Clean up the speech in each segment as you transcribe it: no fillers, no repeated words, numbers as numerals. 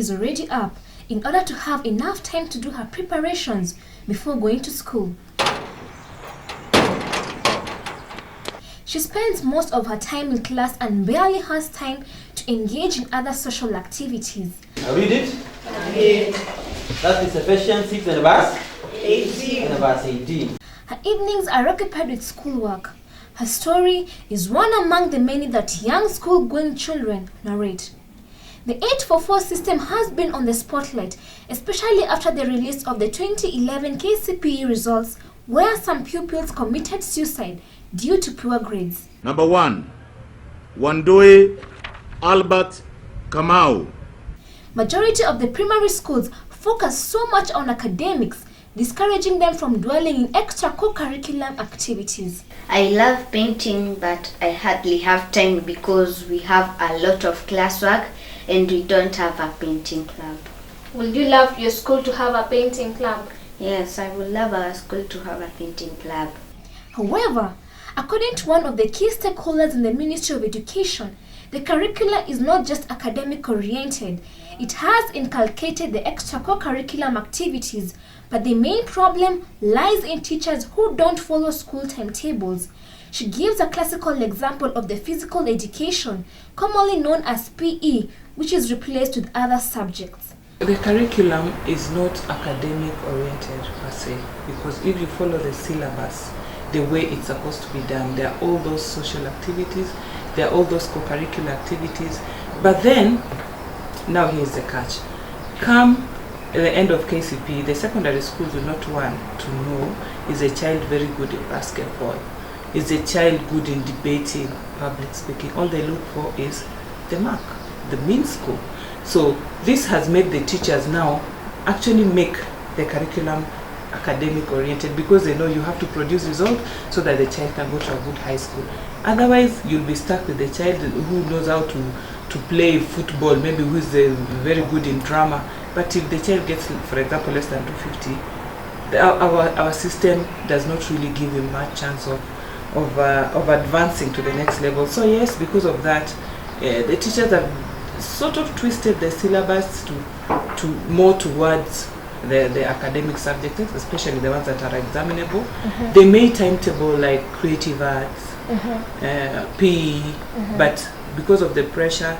is already up in order to have enough time to do her preparations before going to school. She spends most of her time in class and barely has time to engage in other social activities. I read it? I read. That is Ephesians 6 and verse 18. And verse 18. Her evenings are occupied with schoolwork. Her story is one among the many that young school-going children narrate. The 844 system has been on the spotlight, especially after the release of the 2011 KCPE results, where some pupils committed suicide due to poor grades. Number 1, Wandoe Albert Kamau. Majority of the primary schools focus so much on academics, discouraging them from dwelling in extra co-curriculum activities. I love painting, but I hardly have time because we have a lot of classwork and we don't have a painting club. Would you love your school to have a painting club? Yes, I would love our school to have a painting club. However, according to one of the key stakeholders in the Ministry of Education, the curricula is not just academic oriented. It has inculcated the extra co-curriculum activities, but the main problem lies in teachers who don't follow school timetables. She gives a classical example of the physical education, commonly known as PE, which is replaced with other subjects. The curriculum is not academic oriented per se, because if you follow the syllabus the way it's supposed to be done, there are all those social activities, there are all those co-curricular activities, but then, now here's the catch. Come at the end of KCP, the secondary schools will not want to know, is a child very good in basketball? Is a child good in debating, public speaking? All they look for is the mark, the mean score. So this has made the teachers now actually make the curriculum academic oriented, because they know you have to produce results so that the child can go to a good high school. Otherwise, you'll be stuck with the child who knows how to play football, maybe who is very good in drama. But if the child gets, for example, less than 250, our system does not really give him much chance of advancing to the next level. So yes, because of that, the teachers have sort of twisted the syllabus to more towards the academic subjects, especially the ones that are examinable. They made timetable like creative arts, PE, but because of the pressure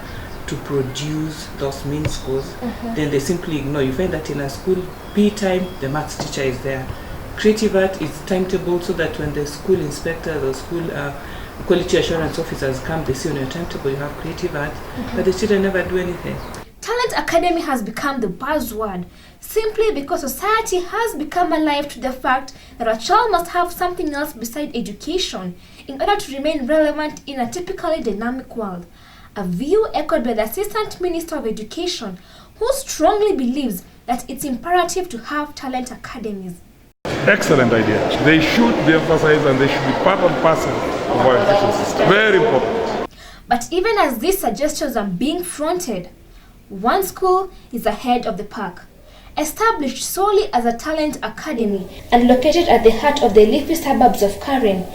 to produce those mean scores, then they simply ignore. You find that in a school, PE time, the maths teacher is there. Creative art is timetable so that when the school inspector, the school quality assurance officers come, they see on your timetable you have creative art, but the children never do anything. Talent Academy has become the buzzword simply because society has become alive to the fact that a child must have something else beside education in order to remain relevant in a typically dynamic world. A view echoed by the Assistant Minister of Education, who strongly believes that it's imperative to have talent academies. Excellent idea. They should be emphasized and they should be part and parcel of our education system. Very important. But even as these suggestions are being fronted, one school is ahead of the pack. Established solely as a talent academy and located at the heart of the leafy suburbs of Karen,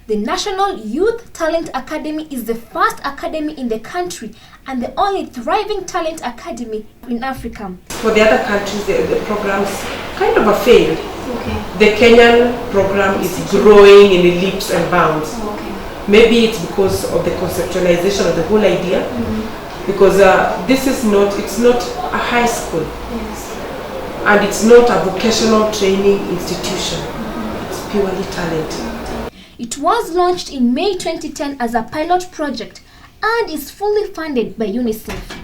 the National Youth Talent Academy is the first academy in the country and the only thriving talent academy in Africa. For the other countries, the programs kind of are failed. The Kenyan program is growing in leaps and bounds. Maybe it's because of the conceptualization of the whole idea, because this is not, it's not a high school, and it's not a vocational training institution. It's purely talent. It was launched in May 2010 as a pilot project and is fully funded by UNICEF.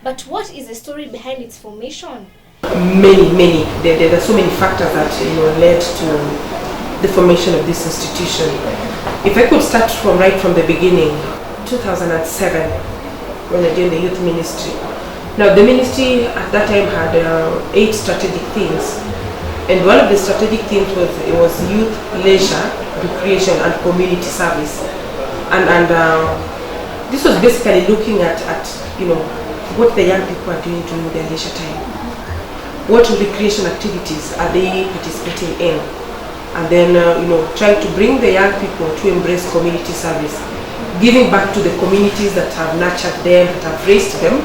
But what is the story behind its formation? Many. There are so many factors that led to the formation of this institution. If I could start right from the beginning, 2007, when I joined the youth ministry. Now the ministry at that time had 8 strategic themes, and one of the strategic themes was youth, leisure, recreation, and community service. And this was basically looking at what the young people are doing during their leisure time. What recreation activities are they participating in? And then trying to bring the young people to embrace community service, giving back to the communities that have nurtured them, that have raised them,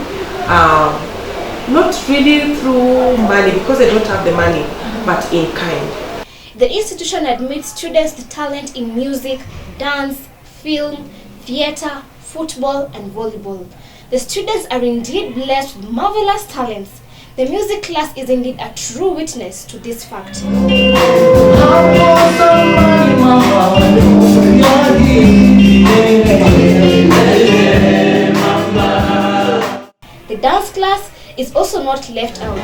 not really through money because they don't have the money, but in kind. The institution admits students to talent in music, dance, film, theatre, football, and volleyball. The students are indeed blessed with marvelous talents. The music class is indeed a true witness to this fact. The dance class is also not left out.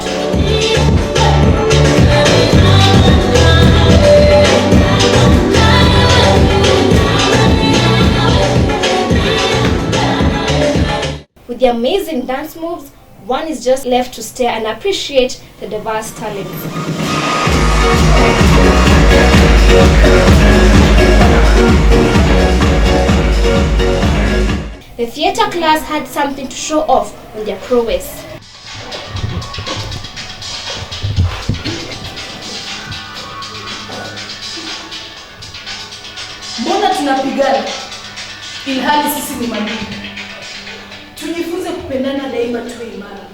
With the amazing dance moves, one is just left to stare and appreciate the diverse talents. The theatre class had something to show off on their prowess. Mbona tunapigana ilhali sisi ni mandugu? Tujifunze kupendana daima, tuwe imara.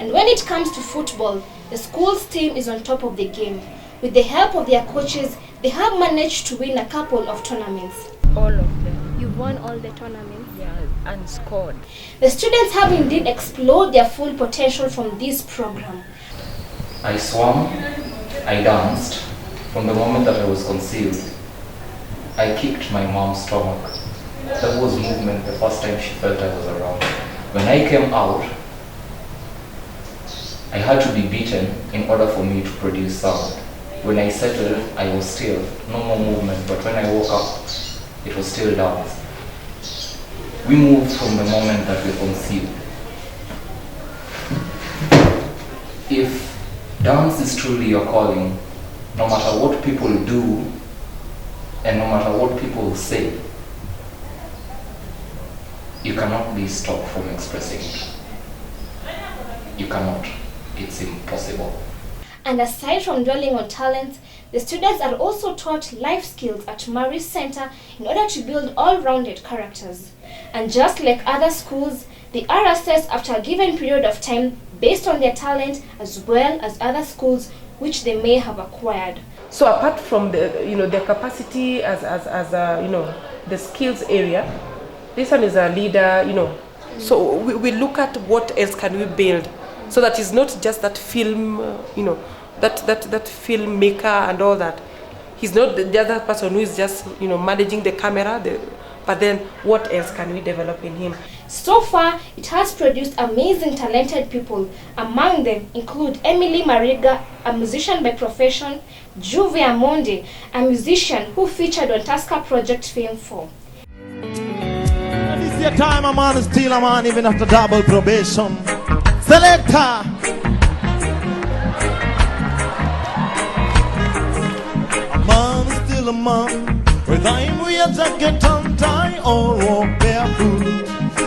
And when it comes to football, the school's team is on top of the game. With the help of their coaches, they have managed to win a couple of tournaments. All of them. You've won all the tournaments? Yeah, and scored. The students have indeed explored their full potential from this program. I swam, I danced. From the moment that I was conceived, I kicked my mom's stomach. That was movement the first time she felt I was around. When I came out, I had to be beaten in order for me to produce sound. When I settled, I was still, no more movement, but when I woke up, it was still dance. We moved from the moment that we conceived. If dance is truly your calling, no matter what people do, and no matter what people say, you cannot be stopped from expressing it. You cannot. It's impossible. And aside from dwelling on talents, the students are also taught life skills at Marie Center in order to build all-rounded characters. And just like other schools, they are assessed after a given period of time based on their talent as well as other skills which they may have acquired. So apart from the their capacity as the skills area, this one is a leader, So we look at what else can we build, so that it's not just that film, that filmmaker and all that. He's not the other person who is just managing the camera. But then what else can we develop in him? So far, it has produced amazing talented people. Among them include Emily Mariga, a musician by profession, Juve Amonde, a musician who featured on Tasker Project Film 4. This is your time, a man is still a man even after double probation. Selector! A man is still a man, whether him wear jacket and tie or walk barefoot.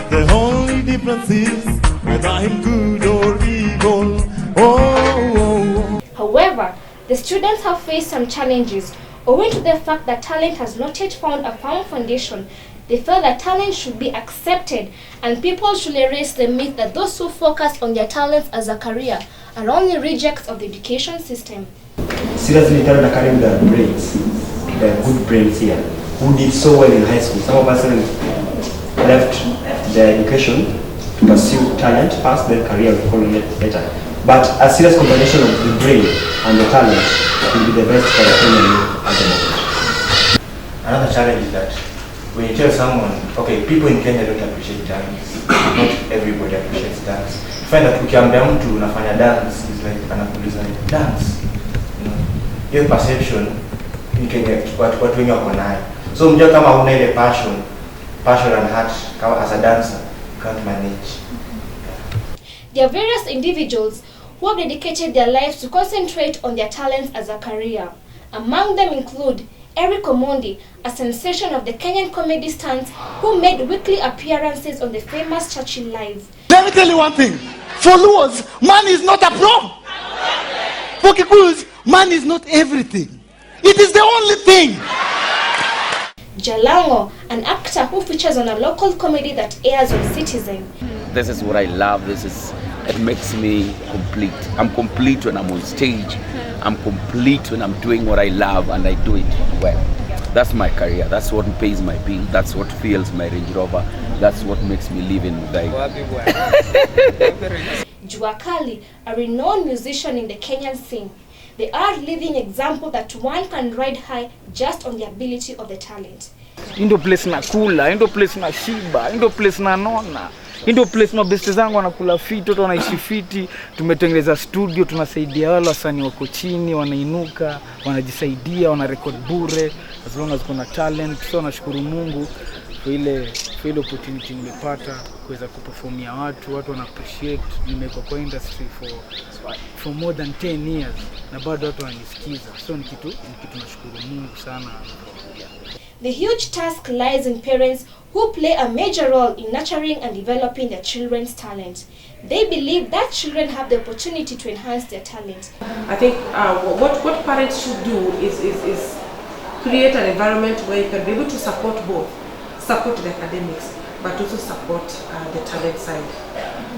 The only difference is whether him good or evil. However, the students have faced some challenges owing to the fact that talent has not yet found a firm foundation. They felt that talent should be accepted and people should erase the myth that those who focus on their talents as a career are only rejects of the education system. Seriously, talent academy with the brains, the good brains here, who did so well in high school. Some of us left the education to pursue talent first, then career will follow later. But a serious combination of the brain and the talent will be the best for the economy at the moment. Another challenge is that when you tell someone, okay, people in Kenya don't appreciate dance. Not everybody appreciates dance. You find that ukiambia mtu unafanya dance is like anakuuliza dance. Your perception in Kenya watu wengi wako nayo. So mjua kama huna ile passion and heart as a dancer, you can't manage. There are various individuals who have dedicated their lives to concentrate on their talents as a career. Among them include Eric Omondi, a sensation of the Kenyan comedy stands who made weekly appearances on the famous Churchill Live. Let me tell you one thing. For Luos, money is not a problem. For Kikuyus, money is not everything. It is the only thing. Jalango, an actor who features on a local comedy that airs on Citizen. This is what I love. This is it makes me complete. I'm complete when I'm on stage. I'm complete when I'm doing what I love and I do it well. That's my career. That's what pays my bill. That's what fuels my Range Rover. That's what makes me live in Mudai. JKUAT, a renowned musician in the Kenyan scene, they are living example that one can ride high just on the ability of the talent. Indo place na kula, indo place na shiba, indo place na nona. Indo place mabeste zangu wanakula fiti, watu wanaishi fiti. Tumetengeneza studio, tunasaidia wale wasanii wako chini, wanainuka, wanajisaidia, wana record bure as long as kuna talent. So nashukuru Mungu kwa ile opportunity nimepata kuweza kuperformia watu wana appreciate. Nimekuwa kwa industry for more than 10 years na bado watu wanisikiza. So ni kitu nashukuru Mungu sana. The huge task lies in parents who play a major role in nurturing and developing their children's talent. They believe that children have the opportunity to enhance their talent. I think what parents should do is create an environment where you can be able to support the academics, but also support the talent side.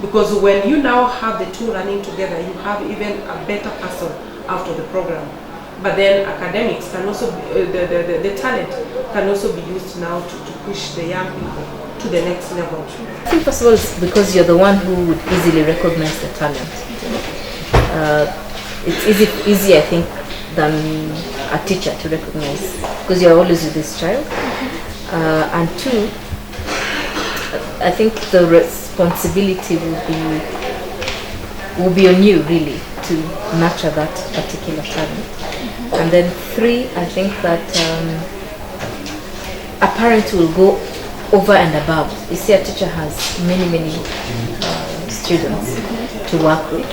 Because when you now have the two running together, you have even a better person out of the program. But then academics can also, the talent can also be used now to push the young people to the next level. I think first of all it's because you're the one who would easily recognize the talent. It's easy I think than a teacher to recognize, because you're always with this child. And two, I think the responsibility will be on you really to nurture that particular talent. And then three, I think that a parent will go over and above. You see, a teacher has many students to work with,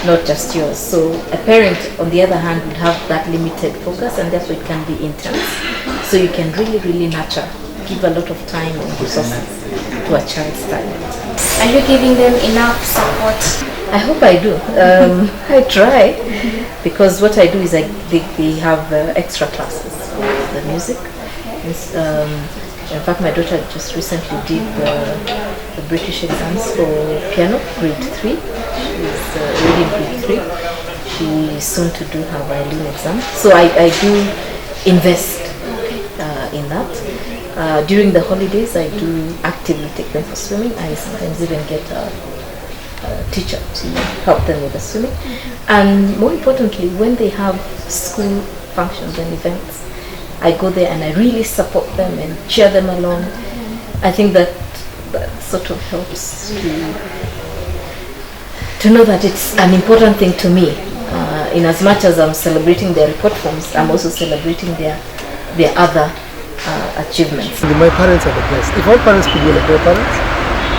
not just yours. So a parent, on the other hand, would have that limited focus, and therefore it can be intense. So you can really nurture, give a lot of time and resources to a child's talent. Are you giving them enough support? I hope I do. I try, because what I do is they have extra classes for the music. In fact, my daughter just recently did the British exams for piano, grade 3. She's reading grade 3. She's soon to do her violin exam. So I do invest in that. During the holidays, I do actively take them for swimming. I sometimes even get a teacher to help them with the swimming. And more importantly, when they have school functions and events, I go there and I really support them and cheer them along. I think that sort of helps to know that it's an important thing to me. In as much as I'm celebrating their report forms, I'm also celebrating their other achievements. My parents are the best. If all parents could be like their parents,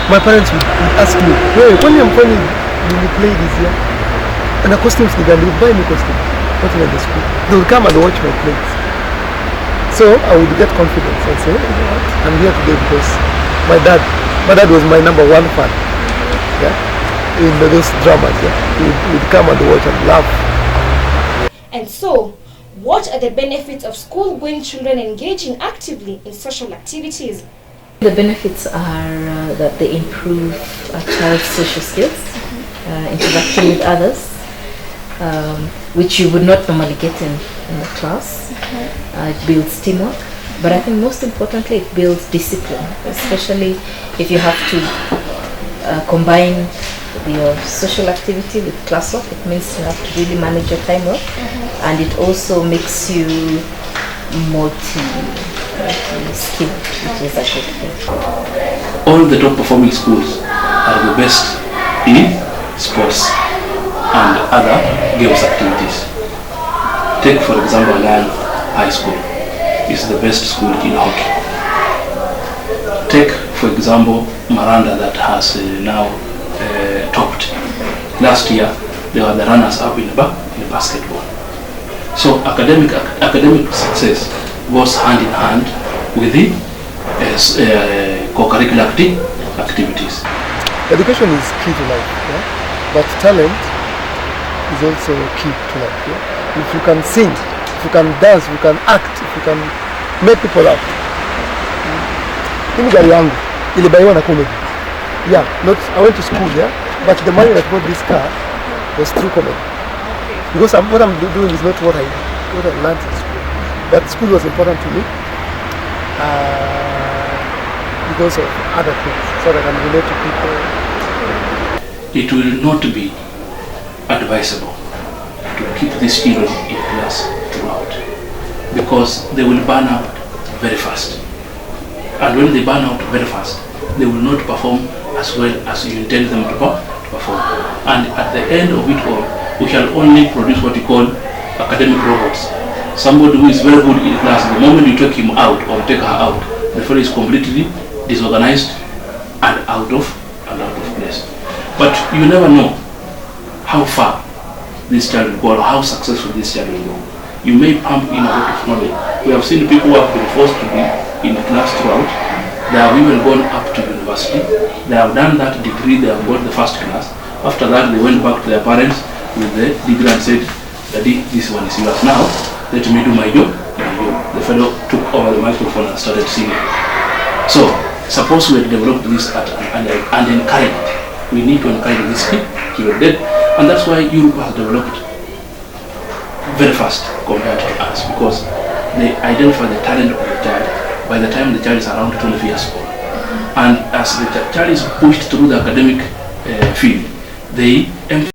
my parents would ask me, hey, when you play this year? And the costumes, they would buy me costume. Not in the school. They would come and watch my plays. So I would get confidence and say, I'm here today because my dad was my #1 fan. Yeah, in those dramas. Yeah, he would come and watch and laugh. And so, what are the benefits of school-going children engaging actively in social activities? The benefits are that they improve a child's social skills, interaction with others, which you would not normally get in the class. It builds teamwork, but I think most importantly it builds discipline, especially if you have to combine your social activity with classwork. It means you have to really manage your time well, and it also makes you multi-skilled, which is a good thing. All the top performing schools are the best in sports and other games activities. Take for example Nile High School is the best school in hockey. Take for example Maranda that has now topped. Last year they were the runners up in basketball. So academic success goes hand in hand with the co-curricular activities. Education is key to life, yeah? But talent is also key to life. Yeah? If you can sing, if you can dance, if you can act, if you can make people laugh. Mimi gari yangu ilibaiwa na comedy. Yeah, I went to school, yeah? But the money that bought this car was through comedy. Because what I'm doing is not what I learned in school. But school was important to me because of other things, so that I can relate to people. It will not be advisable to keep these children in class throughout, because they will burn out very fast. And when they burn out very fast, they will not perform as well as you intend them to perform. And at the end of it all, we shall only produce what we call academic robots. Somebody who is very good in class, the moment you take him out or take her out, the fellow is completely disorganized and out of place. But you never know how far this child will go or how successful this child will go. You may pump in a lot of knowledge. We have seen people who have been forced to be in the class throughout. They have even gone up to university. They have done that degree, they have got the first class. After that, they went back to their parents with the degree and said, Daddy, this one is yours now. Let me do my job. The fellow took over the microphone and started singing. So, suppose we develop this and encourage it. We need to encourage this children. And that's why Europe has developed very fast compared to us, because they identify the talent of the child by the time the child is around 12 years old. And as the child is pushed through the academic field, they